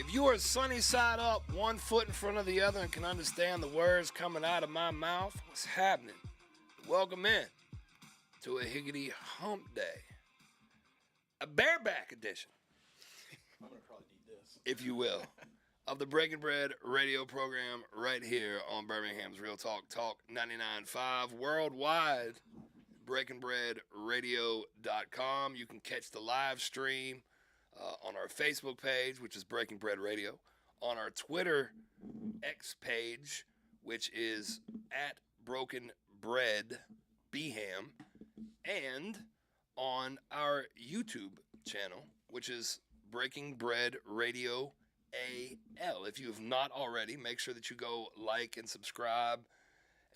If you are sunny side up, one foot in front of the other, and can understand the words coming out of my mouth, what's happening? Welcome in to a Higgity Hump Day. A bareback edition. I'm going to probably need this. If you will. Of the Breaking Bread radio program right here on Birmingham's Real Talk, Talk 99.5 worldwide, breakingbreadradio.com. You can catch the live stream on our Facebook page, which is Breaking Bread Radio, on our Twitter X page, which is at Broken Bread Beham, and on our YouTube channel, which is Breaking Bread Radio AL. If you have not already, make sure that you go like and subscribe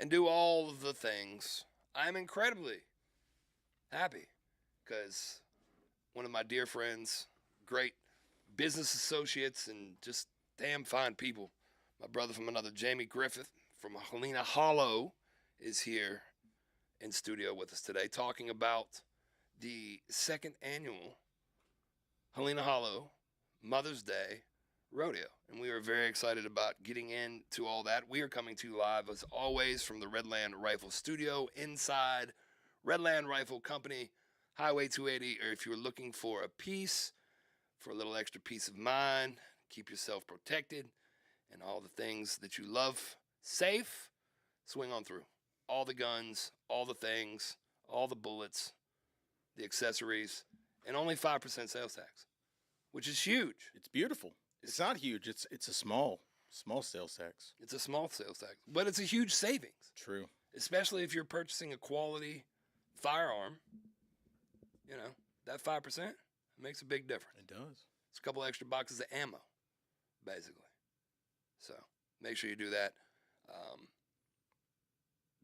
and do all of the things. I'm incredibly happy because one of my dear friends, great business associates, and just damn fine people, my brother from another, Jamie Griffith from Helena Hollow, is here in studio with us today talking about the second annual Helena Hollow Mother's Day Rodeo, and we are very excited about getting into all that. We are coming to you live, as always, from the Redland Rifle Studio inside Redland Rifle Company, Highway 280, or if you're looking for a piece, for a little extra peace of mind, keep yourself protected, and all the things that you love safe, swing on through. All the guns, all the things, all the bullets, the accessories, and only 5% sales tax, which is huge. It's beautiful. It's not huge. It's a small sales tax. It's a small sales tax, but it's a huge savings. True. Especially if you're purchasing a quality firearm. You know, that 5% makes a big difference. It does. It's a couple extra boxes of ammo, basically. So make sure you do that.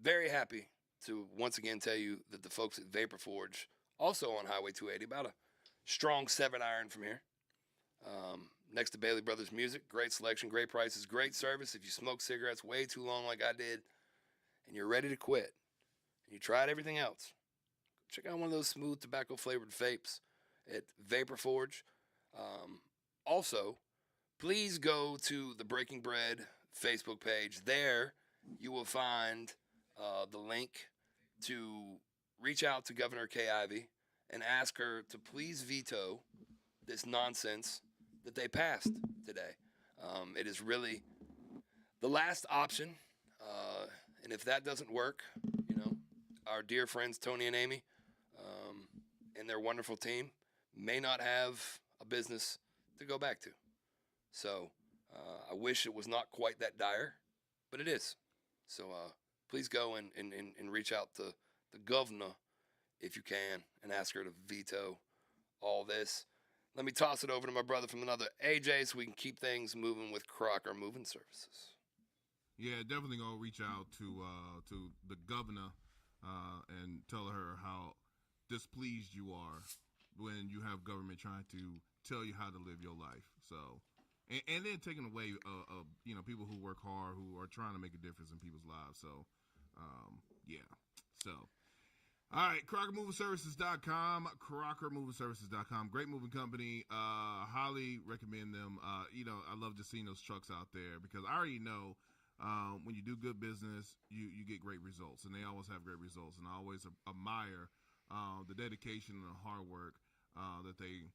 Very happy to once again tell you that the folks at Vapor Forge, also on Highway 280, about a strong 7-iron from here. Next to Bailey Brothers Music, great selection, great prices, great service. If you smoke cigarettes way too long like I did, and you're ready to quit, and you tried everything else, check out one of those smooth tobacco-flavored vapes at Vapor Forge. Also, please go to the Breaking Bread Facebook page. There you will find the link to reach out to Governor Kay Ivey and ask her to please veto this nonsense that they passed today. It is really the last option, and if that doesn't work, you know, our dear friends Tony and Amy and their wonderful team may not have a business to go back to. So I wish it was not quite that dire, but it is. So please go and reach out to the governor if you can and ask her to veto all this. Let me toss it over to my brother from another, AJ, so we can keep things moving with Crocker Moving Services. Yeah, definitely gonna reach out to the governor and tell her how displeased you are when you have government trying to tell you how to live your life. So, and then taking away people who work hard, who are trying to make a difference in people's lives. So, yeah. So. All right, CrockerMovingServices.com, CrockerMovingServices.com. Great moving company. Highly recommend them. I love just seeing those trucks out there because I already know when you do good business, you get great results, and they always have great results. And I always admire the dedication and the hard work that they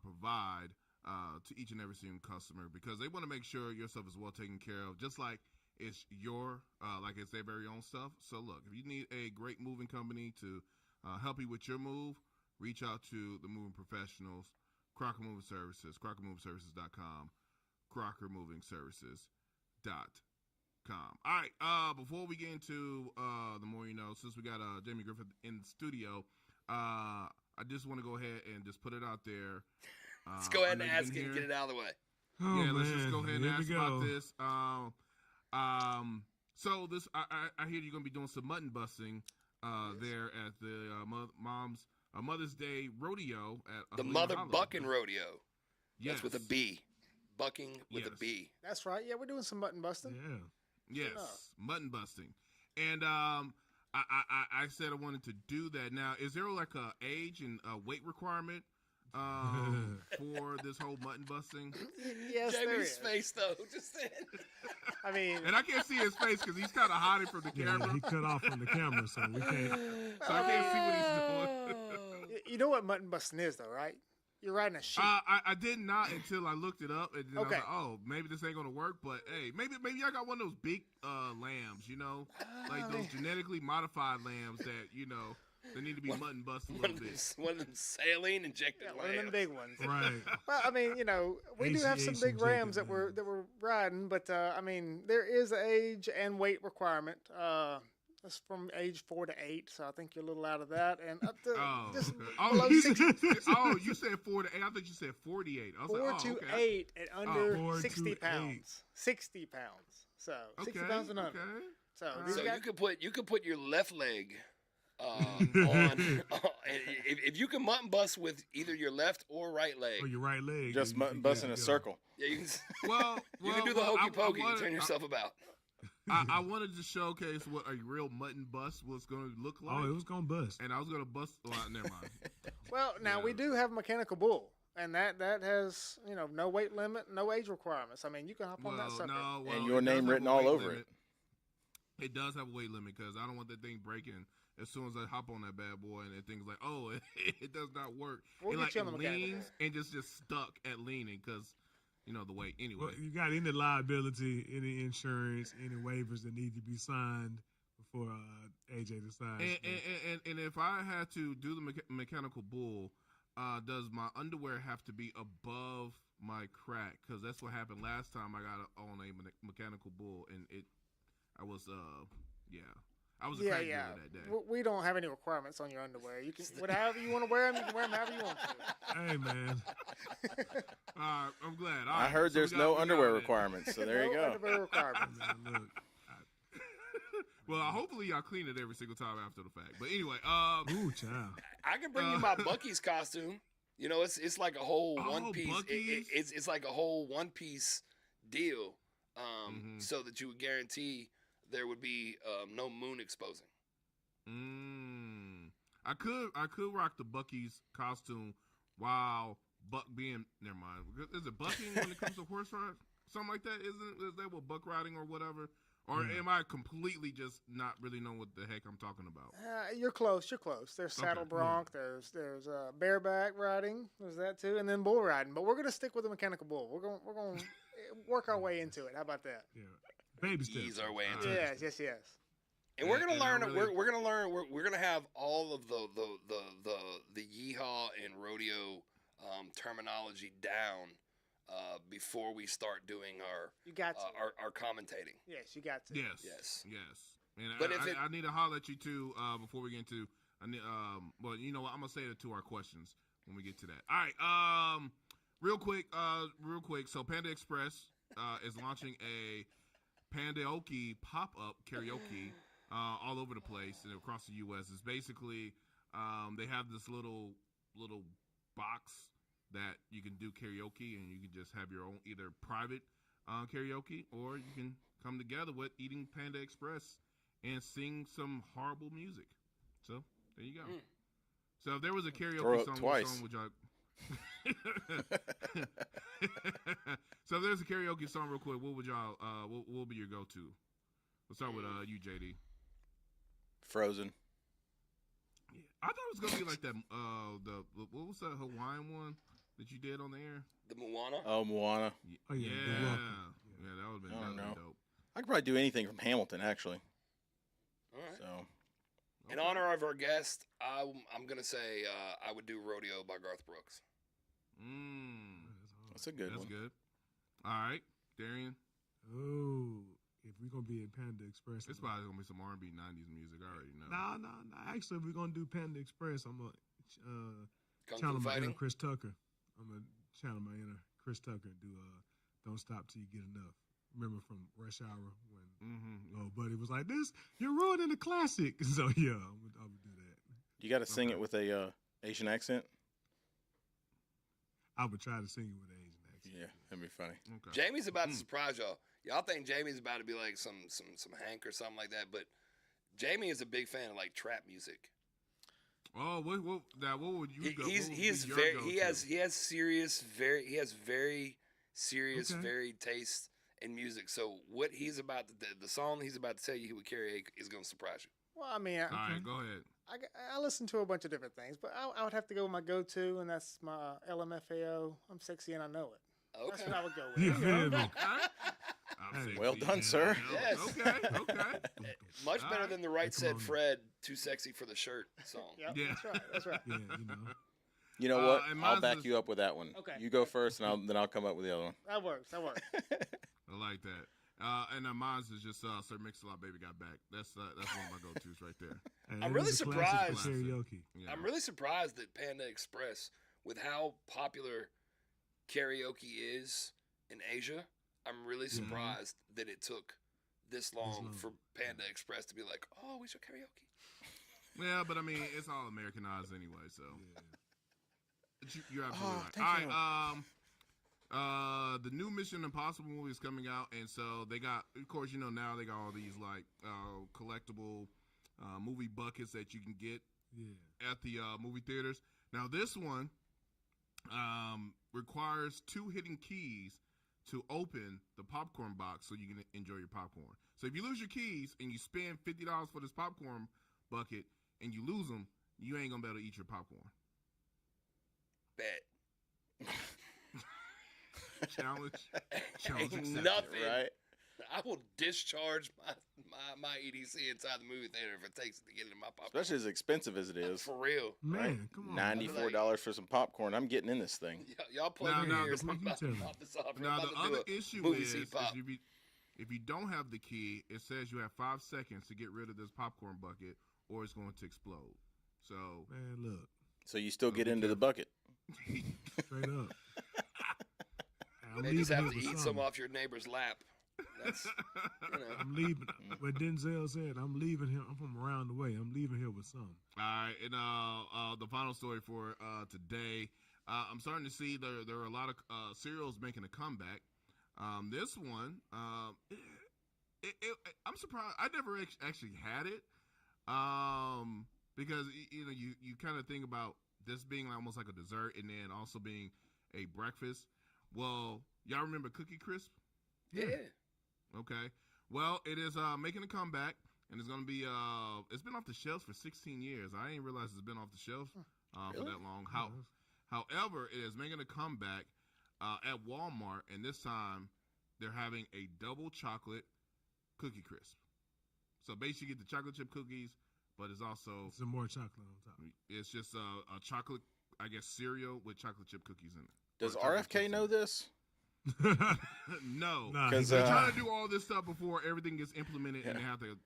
provide to each and every single customer because they want to make sure your stuff is well taken care of, just like it's it's their very own stuff. So look, if you need a great moving company to help you with your move, reach out to the moving professionals, Crocker Moving Services, CrockerMovingServices.com, CrockerMovingServices.com. All right, before we get into the more you know, since we got Jamie Griffith in the studio, I just want to go ahead and just put it out there. Let's go ahead and ask it and get it out of the way. Let's just go ahead and ask about this. So this, I hear you're gonna be doing some mutton busting there at the Mother's Day Rodeo at the Mother Buckin Rodeo. Yes, that's with a B. Bucking with a B. That's right. Yeah, we're doing some mutton busting. Yeah. Yes, mutton busting. And I said I wanted to do that. Now, is there like a age and a weight requirement for this whole mutton busting. Yes, there Jamie's is. face though, just then. I mean, And I can't see his face because he's kind of hiding from the Yeah, camera. he cut off from the camera, so we can't. So I can't see what he's doing. you know what mutton busting is, though, right? You're riding a sheep. I did not until I looked it up, and then I was Okay. like, oh, maybe this ain't gonna work. But hey, maybe I got one of those big lambs, like those genetically modified lambs that they need to be mutton busted a little bit. One of them saline injected Yeah, one of them lambs. big ones. Right. Well, I mean, we do have some ACH big rams that injected we're riding, but I mean, there is an age and weight requirement. That's from age 4 to 8, so I think you're a little out of that, and up to just below you 60, you said 4 to 8. I thought you said 48. I was 4 like, to okay. 8 and under 4 to 60 8. pounds. 60 pounds. So 60 pounds and under. Okay. So, Alright. these So guys- you could put your left leg on. If you can mutton bust with either your left or right leg, Or your right leg. Just you- mutton you bust got in a to go. circle. yeah, you can. Well, You can do the hokey pokey and turn yourself about. I wanted to showcase what a real mutton bust was going to look like. Oh, it was gonna bust. And I was going to bust. Well, never mind. well, now we Yeah. do have mechanical bull, and that has no weight limit, no age requirements. I mean, you can hop on that sucker. And your it does name have written a all weight over limit. It does have a weight limit because I don't want that thing breaking as soon as I hop on that bad boy and the thing's like, oh, it does not work. We'll it get like you on the mechanical leans bull. and just stuck at leaning because the weight. Anyway, Well, you got any liability, any insurance, any waivers that need to be signed before AJ decides. and if I had to do the mechanical bull, does my underwear have to be above my crack? Because that's what happened last time I got on a mechanical bull, and I was a Yeah, crack yeah. dealer that day. We don't have any requirements on your underwear. You can whatever you want to wear them. You can wear them however you want to. Hey, man. I'm glad. All I right, heard so we there's got- no we got underwear that. requirements, so there you No go. underwear requirements. Man, look. Well, hopefully y'all clean it every single time after the fact. But anyway, Ooh, child. I can bring you my Bucky's costume. It's like a whole one piece. Buc-ee's? It's like a whole one piece deal, Mhm. so that you would guarantee there would be no moon exposing. I could rock the Bucky's costume while Buck being never mind. Is it bucking when it comes to horse ride? Something like that? Is that what buck riding or whatever? Or am I completely just not really knowing what the heck I'm talking about? You're close. You're close. There's saddle Okay. bronc. There's bareback riding. There's that too, and then bull riding. But we're gonna stick with the mechanical bull. We're gonna work our way into it. How about that? Yeah. Baby steps. Ease our way All into right. it. Yes. And we're gonna And I learn. really- We're gonna learn. We're gonna have all of the yeehaw and rodeo terminology down before we start doing You got to. our commentating. Yes, you got to. Yes. And But if I need to holler at you too before we get into. I need. Well, you know what? I'm gonna say it to our questions when we get to that. All right. Real quick. So Panda Express is launching a Pandaoke pop-up karaoke all over the place and across the U.S. It's basically they have this little box that you can do karaoke, and you can just have your own either private karaoke, or you can come together with Eating Panda Express and sing some horrible music. So there you go. So if there was a karaoke Throw up song, twice. what song would y'all? So if there's a karaoke song, real quick, what would y'all? What would be your go-to? Let's start with you, JD. Frozen. I thought it was gonna be like that. What was that Hawaiian one that you did on the air? The Moana. Oh, Moana. Oh, yeah. Yeah, Good luck. that would have been, I don't know. dope. I could probably do anything from Hamilton, actually. All right. So In honor of our guest, I'm gonna say I would do Rodeo by Garth Brooks. that's a good That's one. good. All right, Darian. Oh, if we're gonna be in Panda Express, It's probably gonna be some R&B '90s music. I already know. No. Actually, if we're gonna do Panda Express, I'm gonna Kung channel Fu my inner fighting. Chris Tucker. I'm gonna channel my inner Chris Tucker and do "Don't Stop Till You Get Enough." Remember from Rush Hour when oh buddy was like, "This you're ruining the classic." So yeah, I would do that. You got to sing it with a Asian accent. I would try to sing it with an Asian accent. Yeah, that'd be funny. Okay. Jamie's about to surprise y'all. Y'all think Jamie's about to be like some Hank or something like that, but Jamie is a big fan of like trap music. Oh, what would you go? He's what would be he's your very go-to? he has very serious Okay. varied taste in music. So what he's about the song he's about to tell you he would karaoke is going to surprise you. Well, I mean, All right, go ahead. I listen to a bunch of different things, but I would have to go with my go-to, and that's my LMFAO. I'm sexy and I know it. That's Okay. what I would go with. Yeah, man. I'm sexy, Well done, and sir. I know. Yes. Okay. Much better Alright. than the Right Come Said on. Fred "Too Sexy for the Shirt" song. Yep, Yeah. that's right. That's right. Yeah, you know. You know what? and I'll mine's back is- you up with that one. Okay. You go first, and then I'll come up with the other one. That works. That works. I like that. And mine's is just Sir Mix-a-Lot, Baby Got Back. That's one of my go-tos right there. Hey, I'm it really is a classic for surprised- karaoke. Yeah. I'm really surprised that Panda Express, with how popular karaoke is in Asia, I'm really surprised that it took this long long. for Panda Express to be like, oh, we should karaoke. Yeah, but I mean, it's all Americanized anyway, so. Yeah. But you're absolutely Oh, right. thank All right, the new Mission Impossible movie is coming out, and so they got, of course, now they got all these like collectible movie buckets that you can get Yeah. at the movie theaters. Now this one requires 2 hidden keys to open the popcorn box so you can enjoy your popcorn. So if you lose your keys and you spend $50 for this popcorn bucket and you lose them, you ain't gonna be able to eat your popcorn. Bet. Challenge Ain't accepted. nothing. Right? I will discharge my EDC inside the movie theater if it takes it to get it in my popcorn. Especially as expensive as it is. For real. Man, come on. $94 for some popcorn. I'm getting in this thing. Y'all plug Now, your now, ears. the- I'm about to you tell me. pop this off. I'm Now about the to do other a issue movie is seat pop. if you don't have the key, it says you have 5 seconds to get rid of this popcorn bucket, or it's going to explode. So Man, look. So you still get be into the careful. bucket. Straight up. I'm They just leaving have here to with eat some off your neighbor's lap. That's, I'm leaving. What Denzel said, I'm leaving here. I'm from around the way. I'm leaving here with some. all right, and the final story for today, I'm starting to see there are a lot of cereals making a comeback. This one, I'm surprised. I never actually had it, because you kind of think about this being almost like a dessert and then also being a breakfast. Well, y'all remember Cookie Crisp? yeah. Okay. Well, it is making a comeback, and it's going to be it's been off the shelves for 16 years. I didn't realize it's been off the shelves for that long. However, it is making a comeback at Walmart, and this time they're having a double chocolate Cookie Crisp. So basically, you get the chocolate chip cookies, but it's also Some more chocolate on top. it's just a chocolate, I guess, cereal with chocolate chip cookies in it. Does Or chocolate RFK chips know in it. this? No. Nah, 'Cause, They're uh, trying to do all this stuff before everything gets implemented, and they have to,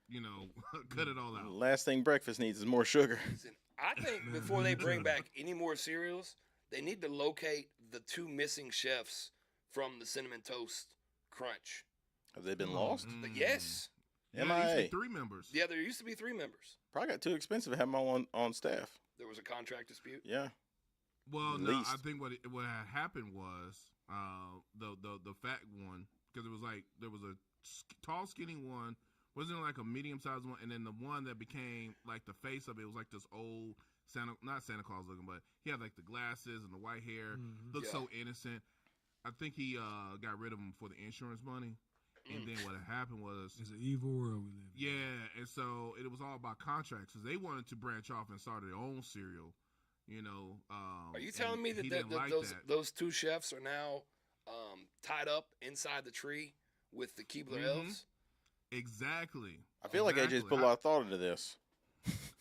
cut it all out. Last thing breakfast needs is more sugar. Listen, I think Man, before they me bring too. back any more cereals, they need to locate the 2 missing chefs from the Cinnamon Toast Crunch. Have they been Oh, lost? But yes. Yeah, there used to be MIA. 3 members. Yeah, there used to be 3 members. Probably got too expensive to have them all on staff. There was a contract dispute. Yeah. Well, At no, least. I think what had happened was the fat one, because it was like there was a tall, skinny one, wasn't it like a medium sized one, and then the one that became like the face of it was like this old not Santa Claus looking, but he had like the glasses and the white hair, looked Yeah. so innocent. I think he got rid of him for the insurance money, and then what had happened was. It's an evil world we live in. Yeah, and so it was all about contracts because they wanted to branch off and start their own cereal. Are you telling me that, he didn't like those that. those 2 chefs are now tied up inside the tree with the Keebler elves? Exactly. I feel like AJ's put a How- lot of thought into this.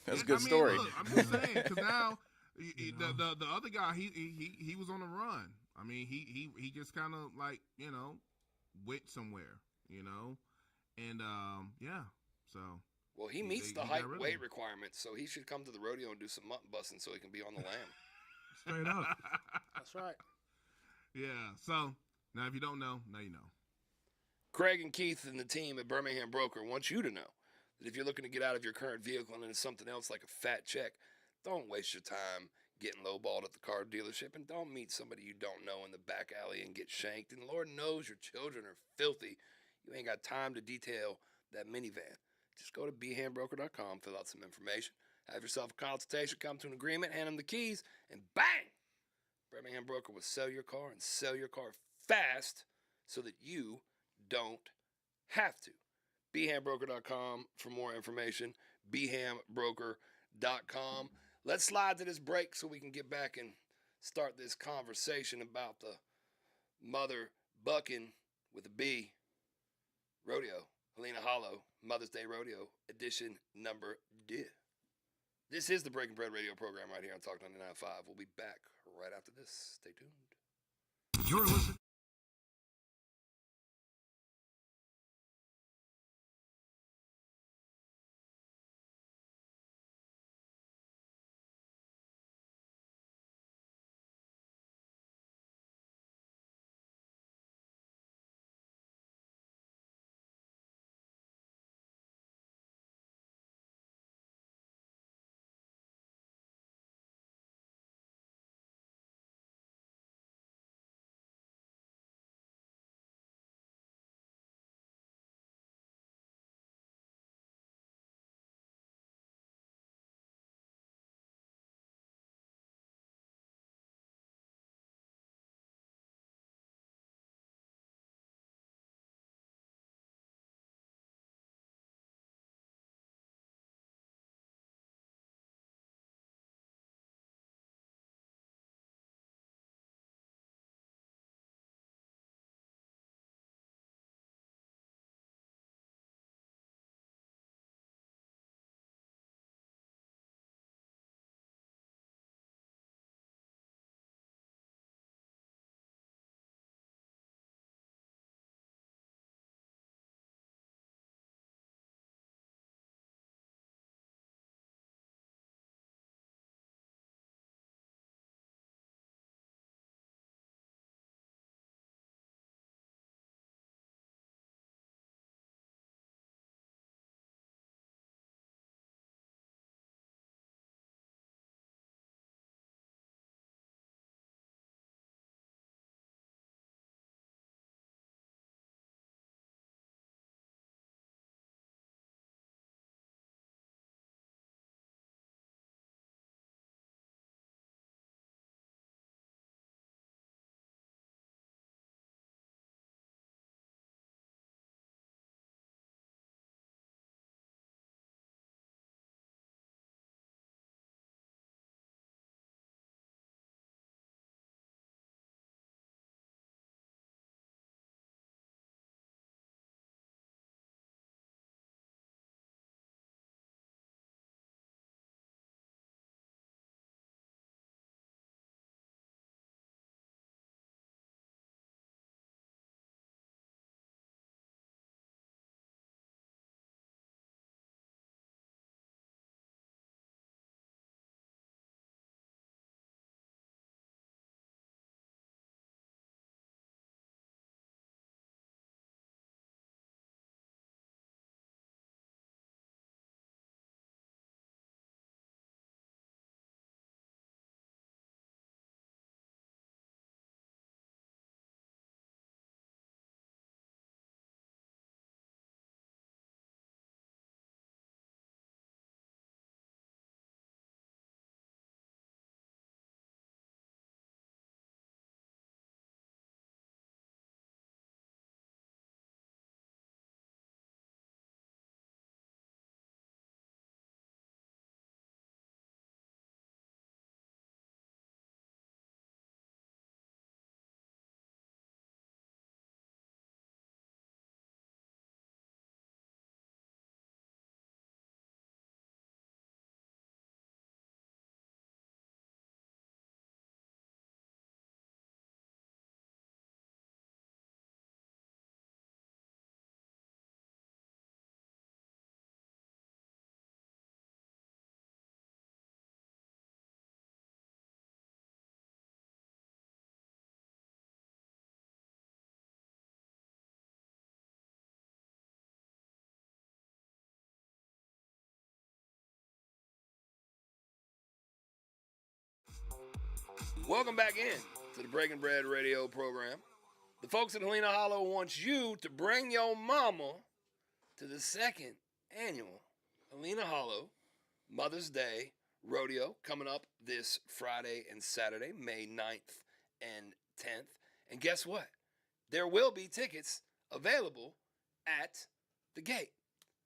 That's a I good mean, story. Look, I'm just saying because now You know? the other guy he was on the run. I mean he just kind of like went somewhere, and yeah. So Well, he He- meets they- the he height got rid of weight him. requirements, so he should come to the rodeo and do some mutton busting so he can be on the lamb. Straight up. That's right. yeah. So now if you don't know, now you know. Craig and Keith and the team at Birmingham Broker want you to know that if you're looking to get out of your current vehicle and into something else like a fat check, don't waste your time getting lowballed at the car dealership, and don't meet somebody you don't know in the back alley and get shanked. And Lord knows your children are filthy. You ain't got time to detail that minivan. Just go to bhandbroker.com, fill out some information, Have yourself a consultation, come to an agreement, hand them the keys, and bang! Birmingham Broker will sell your car and sell your car fast so that you don't have to. BHamBroker.com for more information. BHamBroker.com. Let's slide to this break so we can get back and start this conversation about the Mother Buckin with a B Rodeo, Helena Hollow, Mother's Day Rodeo, edition number 2. This is the Breaking Bread Radio program right here on Talk 99.5. We'll be back right after this. Stay tuned. You're listening. Welcome back in to the Breaking Bread Radio program. The folks at Helena Hollow want you to bring your mama to the 2nd annual Helena Hollow Mother's Day Rodeo coming up this Friday and Saturday, May 9th and 10th. And guess what? There will be tickets available at the gate.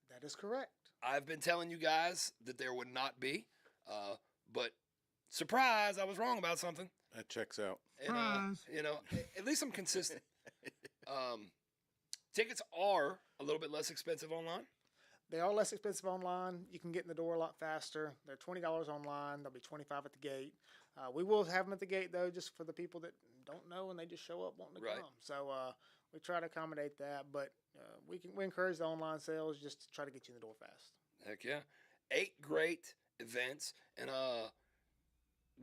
That is correct. I've been telling you guys that there would not be, but surprise, I was wrong about something. That checks out. And, at least I'm consistent. Tickets are a little bit less expensive online. They are less expensive online. You can get in the door a lot faster. They're $20 online. They'll be $25 at the gate. We will have them at the gate, though, just for the people that don't know and they just show up wanting to Right. come. So we try to accommodate that, but we encourage the online sales just to try to get you in the door fast. Heck yeah. 8 great events. And how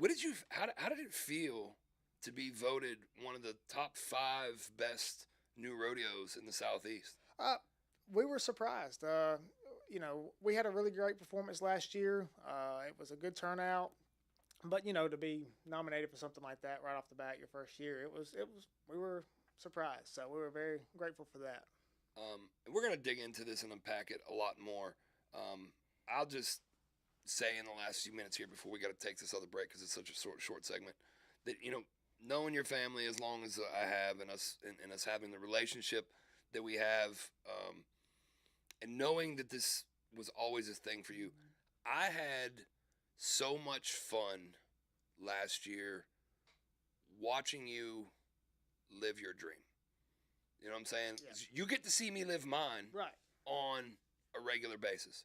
did it feel to be voted one of the top 5 best new rodeos in the Southeast? We were surprised. We had a really great performance last year. It was a good turnout, but to be nominated for something like that right off the bat, your first year, we were surprised. So we were very grateful for that. And we're gonna dig into this and unpack it a lot more. I'll just say in the last few minutes here before we got to take this other break because it's such a short segment that knowing your family as long as I have and us having the relationship that we have, and knowing that this was always a thing for you. I had so much fun last year watching you live your dream. You know what I'm saying? Yeah. You get to see me live mine Right. on a regular basis.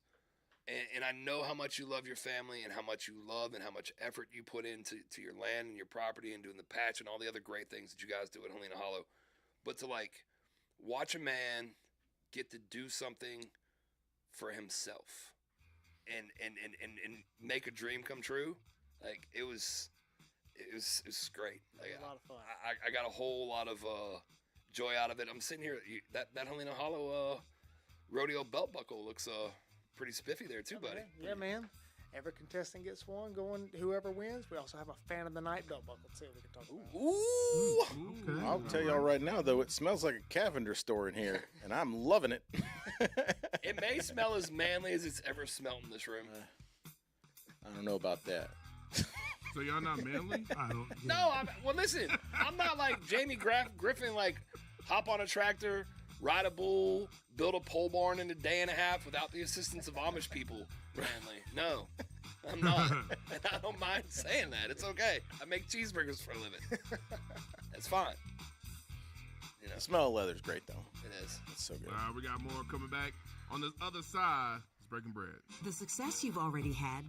And I know how much you love your family and how much you love and how much effort you put into your land and your property and doing the patch and all the other great things that you guys do at Helena Hollow. But to watch a man get to do something for himself and make a dream come true, it was great. It was a lot of fun. I got a whole lot of joy out of it. I'm sitting here. That Helena Hollow rodeo belt buckle looks pretty spiffy there too, buddy. Yeah, man. Every contestant gets one. Whoever wins. We also have a fan of the night belt buckle too. We can talk about. Ooh. Okay. I'll tell y'all right now, though, it smells like a Cavender store in here, and I'm loving it. It may smell as manly as it's ever smelled in this room. I don't know about that. So y'all not manly? I don't. No, well, listen. I'm not like Jamie Griffin, hop on a tractor, ride a bull, build a pole barn in a day and a half without the assistance of Amish people. Manly. No, I'm not. And I don't mind saying that. It's okay. I make cheeseburgers for a living. That's fine. The smell of leather's great, though. It is. It's so good. We got more coming back. On the other side, it's Breaking Bread. The success you've already had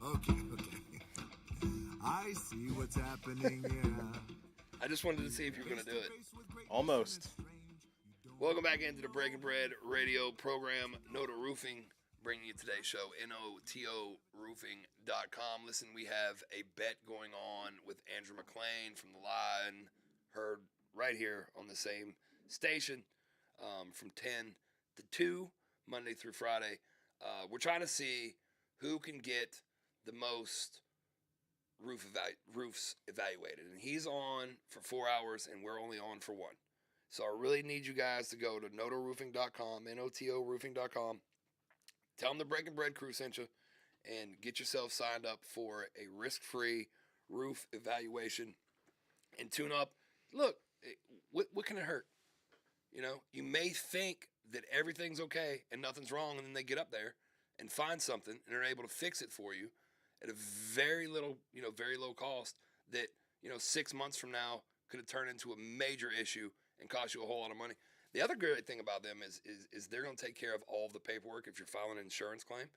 Okay. I see what's happening, yeah. I just wanted to see if you're going to do it. Almost. Welcome back into the Breaking Bread radio program, Noto Roofing, bringing you today's show, NOTOroofing.com. Listen, we have a bet going on with Andrew McLean from The Line, heard right here on the same station from 10 to 2, Monday through Friday. We're trying to see who can get the most roofs evaluated. And he's on for 4 hours, and we're only on for 1. So I really need you guys to go to notoroofing.com, NOTOroofing.com. Tell them the Breaking Bread crew sent you, and get yourself signed up for a risk-free roof evaluation and tune up. Look, what can it hurt? You know, you may think that everything's okay and nothing's wrong, and then they get up there and find something and are able to fix it for you at a very low cost that, 6 months from now could have turned into a major issue and cost you a whole lot of money. The other great thing about them is they're going to take care of all of the paperwork if you're filing an insurance claim.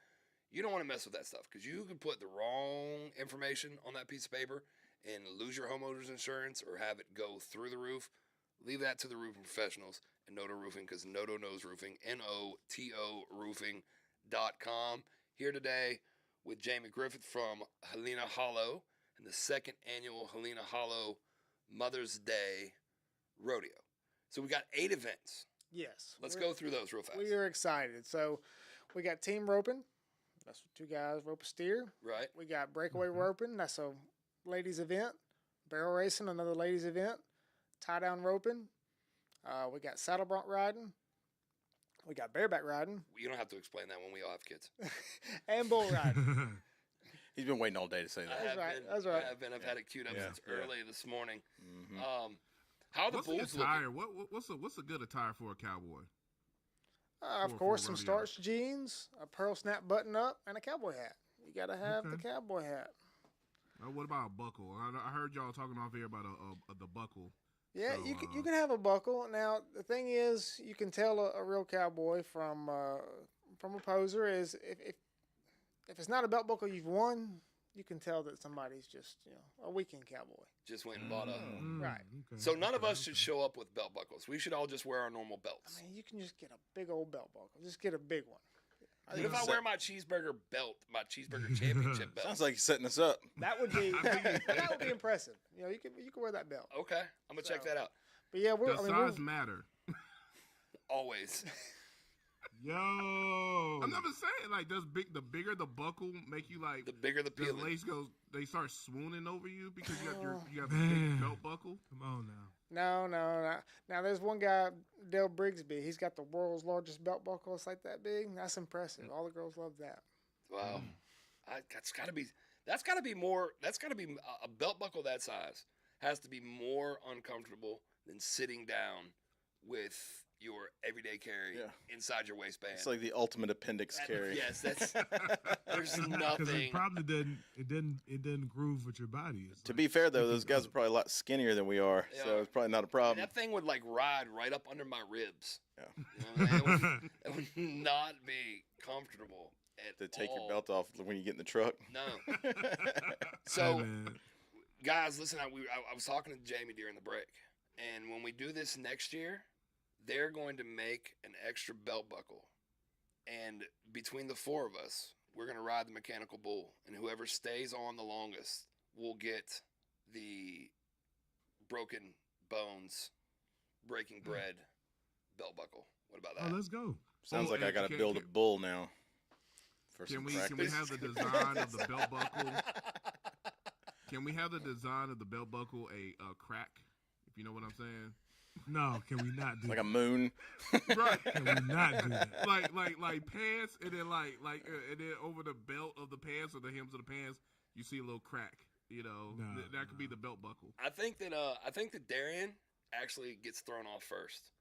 You don't want to mess with that stuff because you could put the wrong information on that piece of paper and lose your homeowner's insurance or have it go through the roof. Leave that to the roofing professionals at Noto Roofing because Noto knows roofing, NOTOroofing.com. Here today with Jamie Griffith from Helena Hollow and the second annual Helena Hollow Mother's Day Rodeo. So we got 8 events. Yes. Let's go through those real fast. We are excited. So we got team roping. That's 2 guys rope a steer. Right. We got breakaway roping. That's a ladies event. Barrel racing, another ladies event. Tie down roping. We got saddle bronc riding. We got bareback riding. You don't have to explain that when we all have kids. And bull riding. He's been waiting all day to say that. That's right. I've had it queued up since early this morning. Mm-hmm. How are the What's bulls the attire? looking? What's a good attire for a cowboy? Of course, for some rodeo. starch jeans, a pearl snap button up, and a cowboy hat. You got to have the cowboy hat. What about a buckle? I heard y'all talking off here about the buckle. Yeah, So, you can have a buckle. Now the thing is, you can tell a real cowboy from a poser is if it's not a belt buckle you've won, you can tell that somebody's just a weekend cowboy. Just went and bought a. Right. Okay. So none of us should show up with belt buckles. We should all just wear our normal belts. I mean, you can just get a big old belt buckle. Just get a big one. What if I wear my cheeseburger belt, my cheeseburger championship belt? Sounds like he's setting us up. That would be impressive. You can wear that belt. Okay, I'm gonna check that out. But yeah, Does size matter? Always. Yo, I'm never saying like the bigger the buckle make you like The bigger the the peeling. lace goes. They start swooning over you because you have a Man. big belt buckle. come on now. No. Now there's one guy, Dale Brigsby. He's got the world's largest belt buckle. It's like that big. That's impressive. All the girls love that. Wow, that's got to be more. That's got to be a belt buckle that size has to be more uncomfortable than sitting down with your everyday carry inside your waistband. It's like the ultimate appendix carry. Yes, that's. There's Because nothing. it probably didn't groove with your body. It's To like- be fair, though, those guys are probably a lot skinnier than we are, They so are. it's probably not a And problem. that thing would like ride right up under my ribs. Yeah. You know, it would not be comfortable at To take all. your belt off when you get in the truck. No. Hey, So, man. guys, listen. I was talking to Jamie during the break, and when we do this next year, they're going to make an extra belt buckle, and between the 4 of us, we're going to ride the mechanical bull, and whoever stays on the longest will get the broken bones, breaking bread belt buckle. What about that? Oh, let's go. Sounds Oh, like I and got to can- build a can- bull now for some Can we practice. have the design of the belt buckle? Can we have the design of the belt buckle a crack? If you know what I'm saying. No, can we not do like that? a moon? Right. Can we not do that? like pants, and then and then over the belt of the pants or the hems of the pants, you see a little crack. That could be the belt buckle. I think that Darian actually gets thrown off first.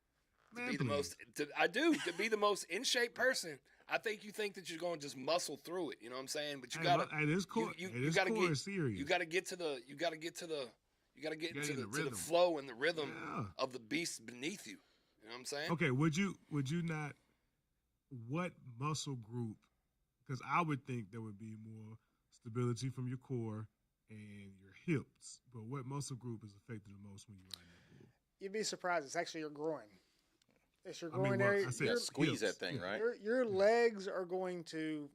To Man, be the please. to be the most in shape person. I think you think that you're going to just muscle through it. You know what I'm saying? But you Hey, gotta. look, hey, this core, you hey, this gotta core get- is serious. You got to get to the. You got to get to the. You got to get Get into in the to the rhythm. flow and the rhythm Yeah. of the beast beneath you. You know what I'm saying? Okay, would you not? What muscle group? Because I would think there would be more stability from your core, and your hips. But what muscle group is affected the most when you're riding that bull? You'd be surprised. It's actually your groin. It's your I mean, groin well, area. I said Yeah, squeeze hips. that thing, Yeah. right? Your legs are going to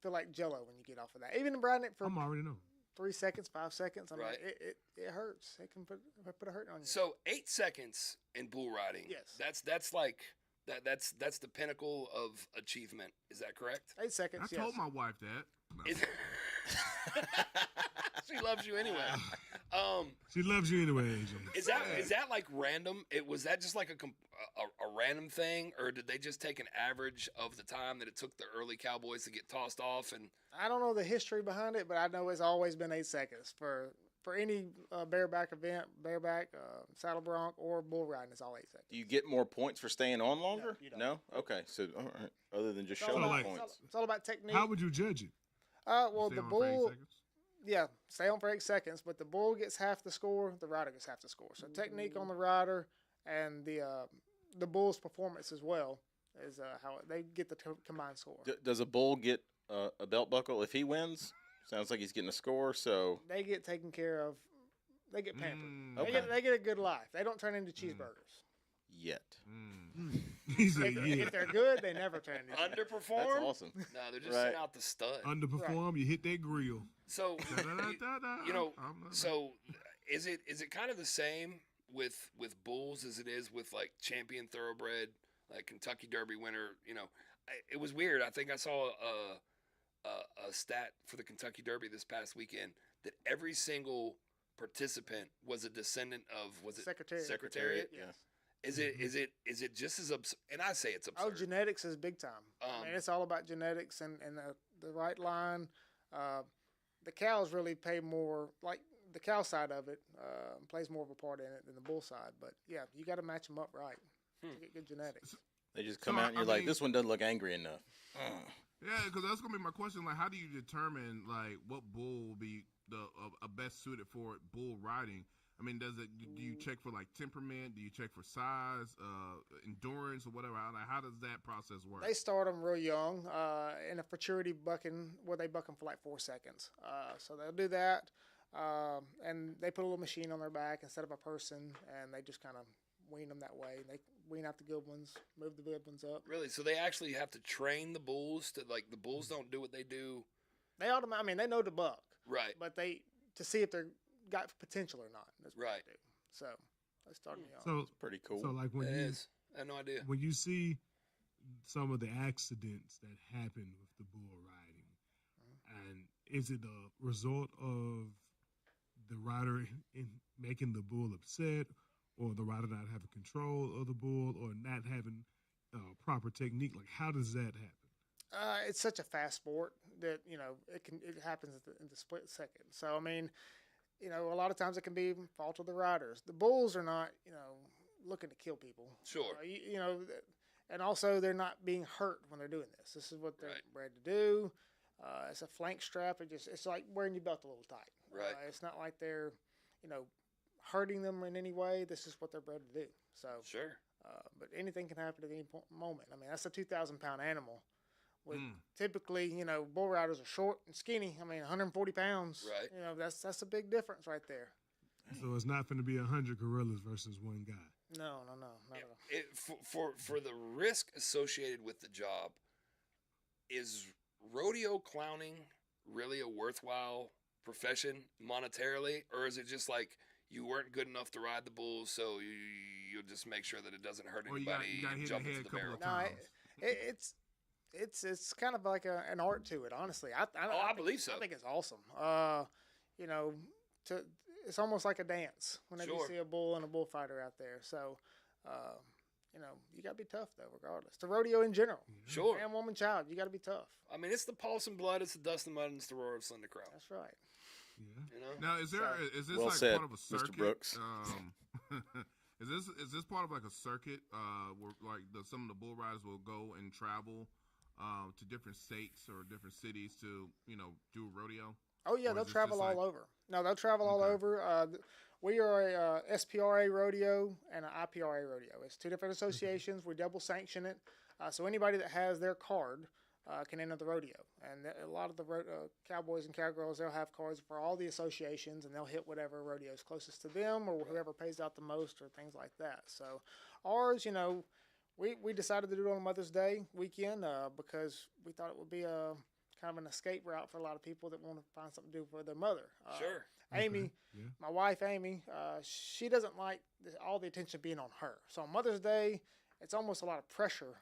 feel like jello when you get off of that. Even riding it for I'm already know. 3 seconds, 5 seconds, I mean, Right. it hurts. It can put a hurt on you. So 8 seconds in bull riding. Yes. That's like that's the pinnacle of achievement. Is that correct? 8 seconds. I told my wife that. No. Is- she loves you anyway. She loves you anyway, Angel. Is that like random? Was that just like a random thing, or did they just take an average of the time that it took the early cowboys to get tossed off? And I don't know the history behind it, but I know it's always been 8 seconds for any bareback event, bareback, saddle bronc, or bull riding. It's all 8 seconds. Do you get more points for staying on longer? you don't. No? Okay. So, all right. Other than just It's all showing like- about- points. it's all about technique. How would you judge it? Well, Stay the on for 8 bull, seconds? yeah, stay on for 8 seconds, but the bull gets half the score, the rider gets half the score. So technique on the rider and the bull's performance as well is how they get the combined score. Does a bull get a belt buckle if he wins? Sounds like he's getting a score. So, They get taken care of. They get pampered. Okay. They get a good life. They don't turn into cheeseburgers. yet. He said, yeah. If they're good, they never turn into Underperform? That's awesome. No, they're just Right. sitting out the stud. Underperform, you hit that grill. So Da-da-da-da-da. you know, I'm not- so is it kind of the same with bulls as it is with like champion thoroughbred, like Kentucky Derby winner? You know, it was weird. I think I saw a stat for the Kentucky Derby this past weekend that every single participant was a descendant of Secretariat. Yes. Is it just as absurd? And I say it's Oh, absurd. genetics is big time. I mean, it's all about genetics and the right line. The cows really pay more, like the cow side of it plays more of a part in it than the bull side. But yeah, you got to match them up right to get good genetics. They just come So, out and you're I like, mean- this one doesn't look angry enough. Yeah, because that's gonna be my question. Like, how do you determine like what bull will be a best suited for bull riding? I mean, do you check for like temperament? Do you check for size, endurance, or whatever? Like, how does that process work? They start them real young in a futurity bucking where they buck them for like 4 seconds. So they'll do that, and they put a little machine on their back instead of a person, and they just kind of wean them that way. They wean out the good ones, move the good ones up. Really? So they actually have to train the bulls to like the bulls don't do what they do. They automatically, I mean, they know to buck, Right. but they to see if they're got potential or not. That's what Right. they do. So they start them young. So, Pretty cool. so like It when you is. I had no idea. when you see some of the accidents that happen with the bull riding, and is it a result of the rider in making the bull upset, or the rider not having control of the bull, or not having proper technique? Like, how does that happen? It's such a fast sport that it happens in the split second. So I mean, a lot of times it can be fault of the riders. The bulls are not looking to kill people. Sure. And also they're not being hurt when they're doing this. This is what they're Right. bred to do. It's a flank strap. It's like wearing your belt a little tight. Right. It's not like they're hurting them in any way. This is what they're bred to do. So. Sure. But anything can happen at any moment. I mean, that's a 2,000-pound animal. With typically, bull riders are short and skinny. I mean, 140 pounds. Right. That's a big difference right there. So it's not going to be 100 gorillas versus one guy. No, not at all. For the risk associated with the job, is rodeo clowning really a worthwhile profession monetarily, or is it just like you weren't good enough to ride the bulls, so you'll just make sure that it doesn't hurt Or anybody you got and hit jump in the into head the a couple barrel? of No, times. it's kind of like an art to it. Honestly, I I believe so. I think it's awesome. It's almost like a dance whenever Sure. you see a bull and a bullfighter out there. So, you got to be tough though, regardless. The rodeo in general, Sure. man, woman, child, you got to be tough. I mean, it's the pulse and blood, it's the dust and mud, and it's the roar of Slender Crow. That's right. Yeah. You know? Now, is this Well like said, part of a Mr. circuit? Brooks. Is this part of like a circuit where like some of the bull riders will go and travel to different states or different cities to do a rodeo? Oh yeah, Or they'll is this travel just all like- over. No, they'll travel all Okay. over. We are a SPRA rodeo and an IPRA rodeo. It's two different associations. We double sanction it. So anybody that has their card can enter the rodeo. And a lot of the cowboys and cowgirls, they'll have cards for all the associations, and they'll hit whatever rodeo is closest to them or whoever pays out the most or things like that. So ours, we decided to do it on Mother's Day weekend because we thought it would be a kind of an escape route for a lot of people that want to find something to do for their mother. Sure. Amy, my wife Amy, she doesn't like all the attention being on her. So on Mother's Day, it's almost a lot of pressure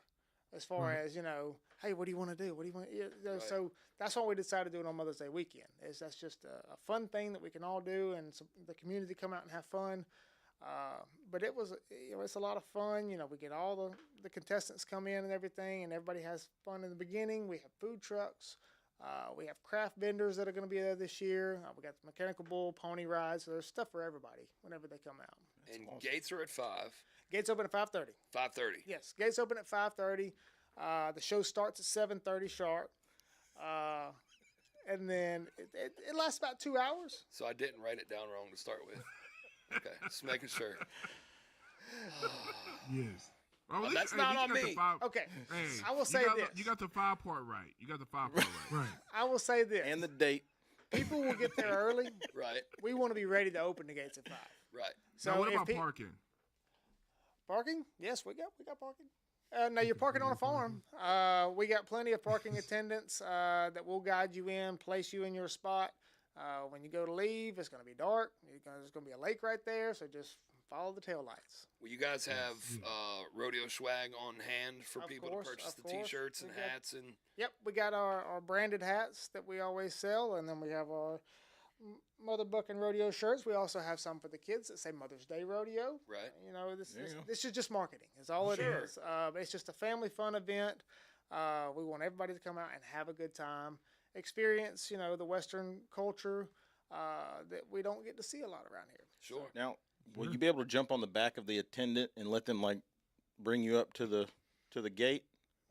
as far as, hey, what do you want to do? What do you want? So that's why we decided to do it on Mother's Day weekend. That's just a fun thing that we can all do, and the community come out and have fun. But it was, it's a lot of fun. We get all the contestants come in and everything, and everybody has fun in the beginning. We have food trucks. We have craft vendors that are going to be there this year. We got the mechanical bull, pony rides. So there's stuff for everybody whenever they come out. And gates are at 5. Gates open at 5:30. 5:30. Yes, gates open at 5:30. The show starts at 7:30 sharp. And then it lasts about 2 hours. So I didn't write it down wrong to start with. Okay, just making sure. Yes. Well, that's not on me. Okay, Hey, I will say this. You got the 5-part right. You got the 5-part right. Right. I will say this. And the date. People will get there early. Right, We want to be ready to open the gates at 5. right. So Now, what if about parking? Parking? Yes, we got parking. Now you're parking on a farm. We got plenty of parking attendants that will guide you in, place you in your spot. When you go to leave, it's going to be dark. There's going to be a lake right there, so just follow the tail lights. Well, you guys have rodeo swag on hand for Of people course, to purchase of the course. T-shirts and We got- hats and Yep, we got our branded hats that we always sell, and then we have our Mother Buckin Rodeo shirts. We also have some for the kids that say Mother's Day Rodeo. right. This is just marketing. It's all it Sure. is. It's just a family fun event. We want everybody to come out and have a good time, experience, the Western culture that we don't get to see a lot around here. Sure. Now, will you be able to jump on the back of the attendant and let them bring you up to the gate?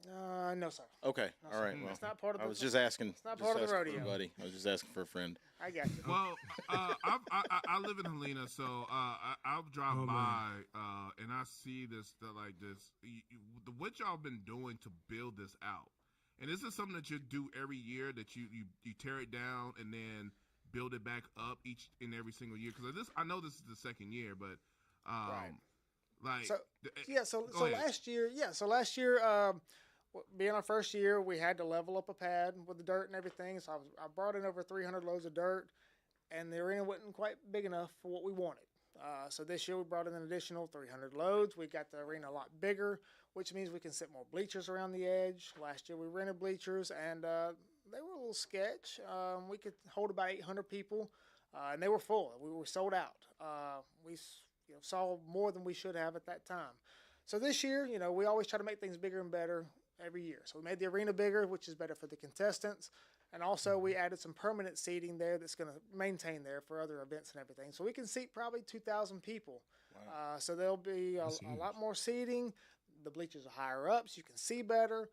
No, sir. Okay. No, All right. sir. Well, It's not part of I the. was just asking. It's not part of the rodeo. Buddy. I was just asking for a friend. I got you. Well, I live in Helena, so I'll drive by and I see this. What y'all been doing to build this out, and this is something that you do every year. That you tear it down and then build it back up each and every single year. Because I know this is the second year, but Right. So go ahead. last year, being our first year, we had to level up a pad with the dirt and everything. So I brought in over 300 loads of dirt, and the arena wasn't quite big enough for what we wanted. So this year we brought in an additional 300 loads. We got the arena a lot bigger, which means we can set more bleachers around the edge. Last year we rented bleachers, and they were a little sketch. We could hold about 800 people, and they were full. We were sold out. We saw more than we should have at that time. So this year, we always try to make things bigger and better every year. So we made the arena bigger, which is better for the contestants. And also we added some permanent seating there that's going to maintain there for other events and everything. So we can seat probably 2,000 people. Wow. So there'll be a lot more seating. The bleachers are higher up, so you can see better.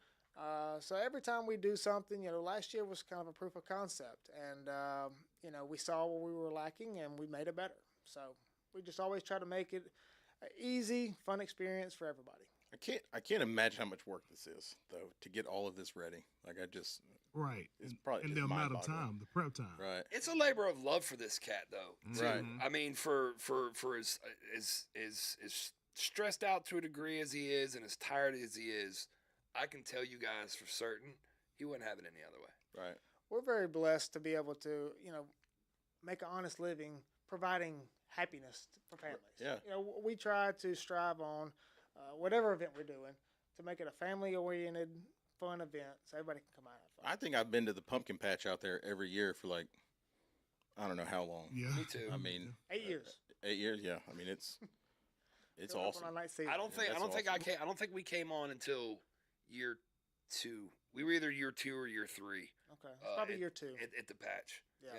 So every time we do something, last year was kind of a proof of concept. And, we saw where we were lacking and we made it better. So we just always try to make it an easy, fun experience for everybody. I can't imagine how much work this is, though, to get all of this ready. Right. It's probably and just the amount of mind-boggling. time, the prep time. Right. It's a labor of love for this cat, though. too. Right. I mean, for as stressed out to a degree as he is, and as tired as he is, I can tell you guys for certain he wouldn't have it any other way. Right. We're very blessed to be able to, make an honest living, providing happiness for families. Yeah. We try to strive on whatever event we're doing to make it a family-oriented, fun event so everybody can come out and have fun. I think I've been to the pumpkin patch out there every year for I don't know how long. Yeah. Me too. I mean, 8 years. 8 years. Yeah. I mean, it's Coming up awesome. on our ninth season. I don't think that's I don't think we came on until year 2. We were either year 2 or year 3. Okay, it's probably year 2. at the patch. Yeah.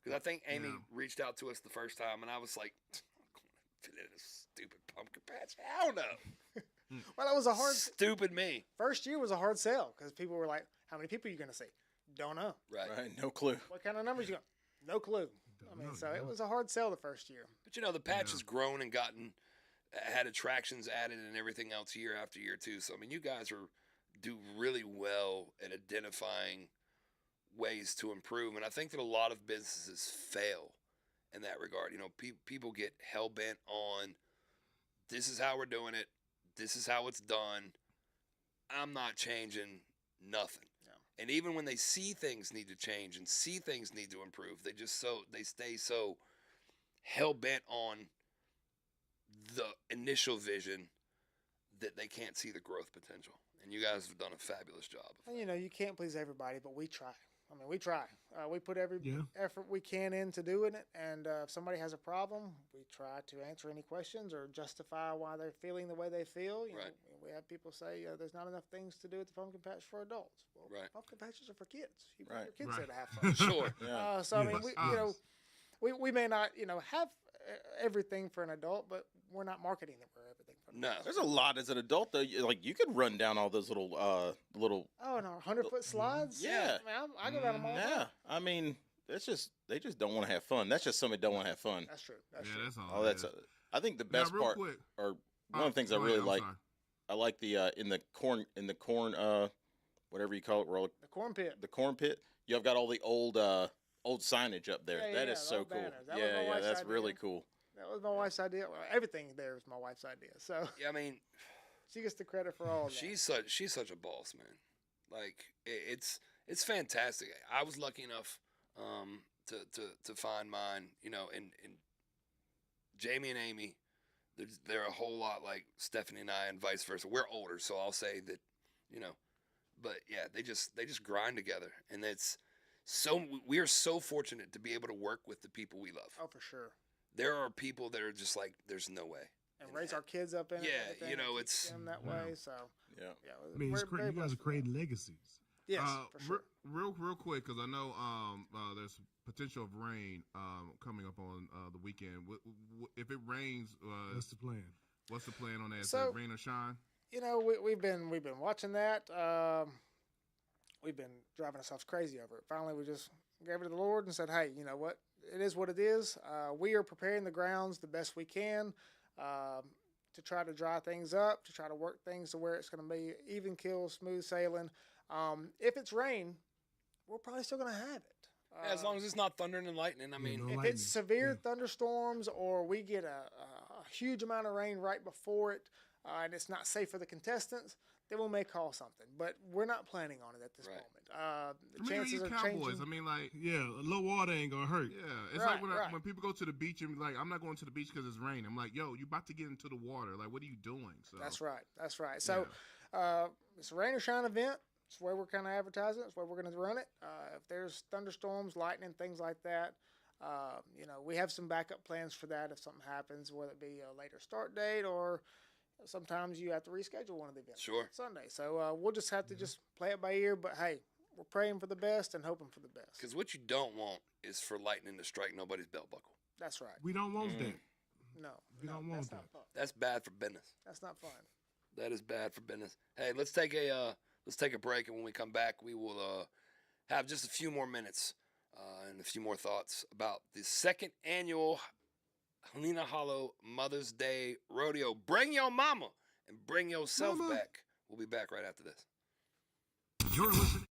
Because I think Amy Yeah. reached out to us the first time, and I was like, I'm going to fit in a stupid pumpkin patch. Hell no. Well, that was a hard. Stupid me. First year was a hard sell because people were like, "How many people are you going to see?" Don't know. Right. Right. No clue. What kind of numbers you got? No clue. It was a hard sell the first year. But the patch has grown and had attractions added and everything else year after year too. So I mean, you guys do really well at a identifying ways to improve. And I think that a lot of businesses fail in that regard. You know, people get hell bent on this is how we're doing it, this is how it's done. I'm not changing nothing. Yeah. And even when they see things need to change and see things need to improve, they stay so hell bent on the initial vision that they can't see the growth potential. And you guys have done a fabulous job. And you can't please everybody, but we try. I mean, we try. We put every Yeah. effort we can into doing it. And if somebody has a problem, we try to answer any questions or justify why they're feeling the way they feel. You Right. know, we have people say there's not enough things to do at the pumpkin patch for adults. Well, Right. pumpkin patches are for kids. You bring Right. your kids Right. there to have fun. Sure. Yeah. So I mean, Yes. we may not have everything for an adult, but we're not marketing that we're everything for an No. adult. There's a lot as an adult though. Like you could run down all those little Oh, and our 100-foot slides. Yeah. I mean, I go down them all. the yeah. time. I mean, they just don't want to have fun. That's just somebody don't want to have fun. That's true. That's Yeah, true. that's all. Oh, it that's. is. I think the Now, best real part, quick. or one of the things I go really ahead, I'm like. sorry. I like the in the corn whatever you call it, The corn pit. the corn pit. You have got all the old signage up there. Yeah, That yeah, is the so old cool. banners. That was Yeah, my yeah, wife's that's idea. really cool. That was my wife's idea. Well, everything there was my wife's idea. So Yeah, I mean, she gets the credit for all of that. she's such a boss, man. Like it's fantastic. I was lucky enough to find mine, you know, and Jamie and Amy, they're a whole lot like Stephanie and I, and vice versa. We're older, so I'll say that, you know, but yeah, they just grind together, and we are so fortunate to be able to work with the people we love. Oh, for sure. There are people that are just like, there's no way. And And raise that- our kids up in it. and yeah, everything you know, and keep it's- them that Yeah. way. So Yeah. yeah, I mean, it's we're very you guys blessed are for creating legacies. that. Yes, for sure. Real quick, because I know there's potential of rain coming up on the weekend. If it rains, What's the plan? what's the plan on that? Is So- it rain or shine? You know, we've been watching that. We've been driving ourselves crazy over it. Finally, we just gave it to the Lord and said, "Hey, you know what? It is what it is. We are preparing the grounds the best we can to try to dry things up, to try to work things to where it's going to be even keel, smooth sailing. If it's rain, we're probably still going to have it. As long as it's not thundering and lightning. I mean, no If lightning. it's severe Yeah. thunderstorms or we get a huge amount of rain right before it and it's not safe for the contestants, then we may call something. But we're not planning on it at this Right. moment. The I mean, chances you are Cowboys. changing. I mean, like, Yeah, a low water ain't gonna hurt. yeah, it's Right, like right. when people go to the beach and be like, I'm not going to the beach because it's raining. I'm like, yo, you about to get into the water. Like, what are you doing? So That's right. That's right. So it's a rain or shine event. It's where we're kind of advertising. It's where we're going to run it. If there's thunderstorms, lightning, things like that, you know, we have some backup plans for that if something happens, whether it be a later start date or sometimes you have to reschedule one of the events. Sure. Sunday. So we'll just have to just play it by ear. But hey, we're praying for the best and hoping for the best. because what you don't want is for lightning to strike nobody's belt buckle. That's right. We don't want that. No, We no, don't want that's not that. fun. That's bad for business. That's not fun. That is bad for business. Hey, let's take a break, and when we come back, we will have just a few more minutes and a few more thoughts about the second annual Helena Hollow Mother's Day Rodeo. Bring your mama and bring yourself Mama. back. We'll be back right after this. You're listening.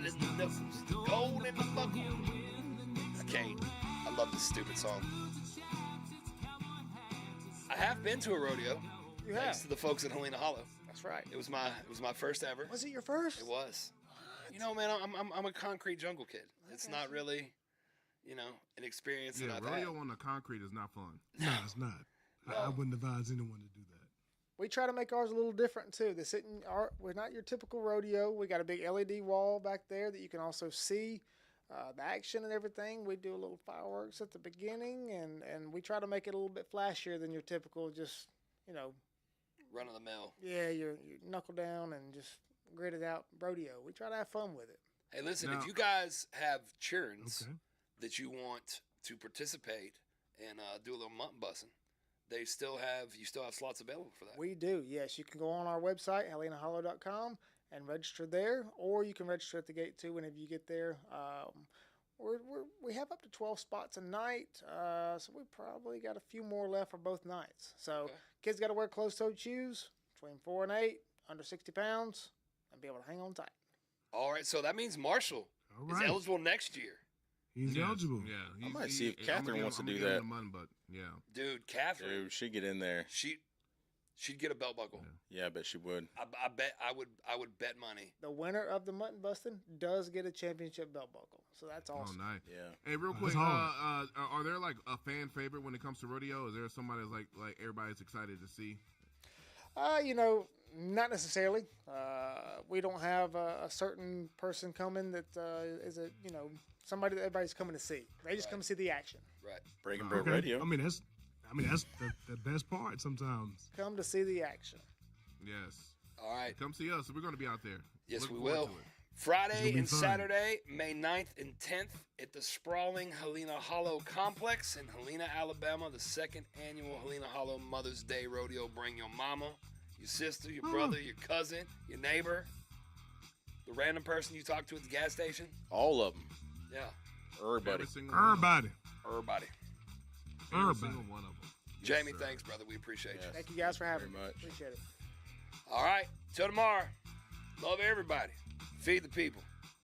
diamond in the nipples, gold in the buckle. I can't. I love this stupid song. I have been to a rodeo. You Thanks have. to the folks at Helena Hollow. That's right. It was my first ever. Was it your first? It was. You know, man, I'm a concrete jungle kid. It's not really, an experience that Yeah, I've had. rodeo on the concrete is not fun. No, it's not. I wouldn't advise anyone to do that. We try to make ours a little different too. We're not your typical rodeo. We got a big LED wall back there that you can also see the action and everything. We do a little fireworks at the beginning, and we try to make it a little bit flashier than your typical just, Run of the mill. yeah, your knuckle down and just gritted out rodeo. We try to have fun with it. Hey, listen, Now- if you guys have churns Okay. that you want to participate and do a little mutton bussing, you still have slots available for that. We do, yes. You can go on our website, helenahollow.com, and register there, or you can register at the gate too whenever you get there. We have up to 12 spots a night, so we probably got a few more left for both nights. So Okay. kids got to wear closed-toed shoes, between 4 and 8, under 60 pounds, and be able to hang on tight. All right, so that means Marshall All is right. eligible next year. He's Yes, eligible. Yeah. I might see if I'm Catherine gonna wants to I'm do gonna give him that. the money, but yeah. Dude, Catherine, Dude, she'd get in there. she'd get a belt buckle. Yeah, I bet she would. I bet I would bet money. The winner of the mutton busting does get a championship belt buckle, so that's awesome. Oh, nice. Yeah. Hey, real Oh, quick, that's hard. are there like a fan favorite when it comes to rodeo? Is there somebody that's like everybody's excited to see? Not necessarily. We don't have a certain person coming that is somebody that everybody's coming to see. They just come to see the action. Right. Breaking Bread Okay. Radio. I mean, that's the best part sometimes. Come to see the action. Yes. All right. Come see us. We're going to be out there. Yes, Looking we forward will. to it. Friday It'll be and fun. Saturday, May 9th and 10th at the sprawling Helena Hollow Complex in Helena, Alabama, the second annual Helena Hollow Mother's Day Rodeo. Bring your mama, your sister, your brother, your cousin, your neighbor, the random person you talk to at the gas station. All of them. Yeah, Everybody. Every single one of them. Everybody. everybody. Every Everybody. single one of them. Jamie, sir. thanks, brother. We appreciate Yes. Thank you guys for having me. Very much. Appreciate it. you. All right, till tomorrow. Love everybody. Feed the people.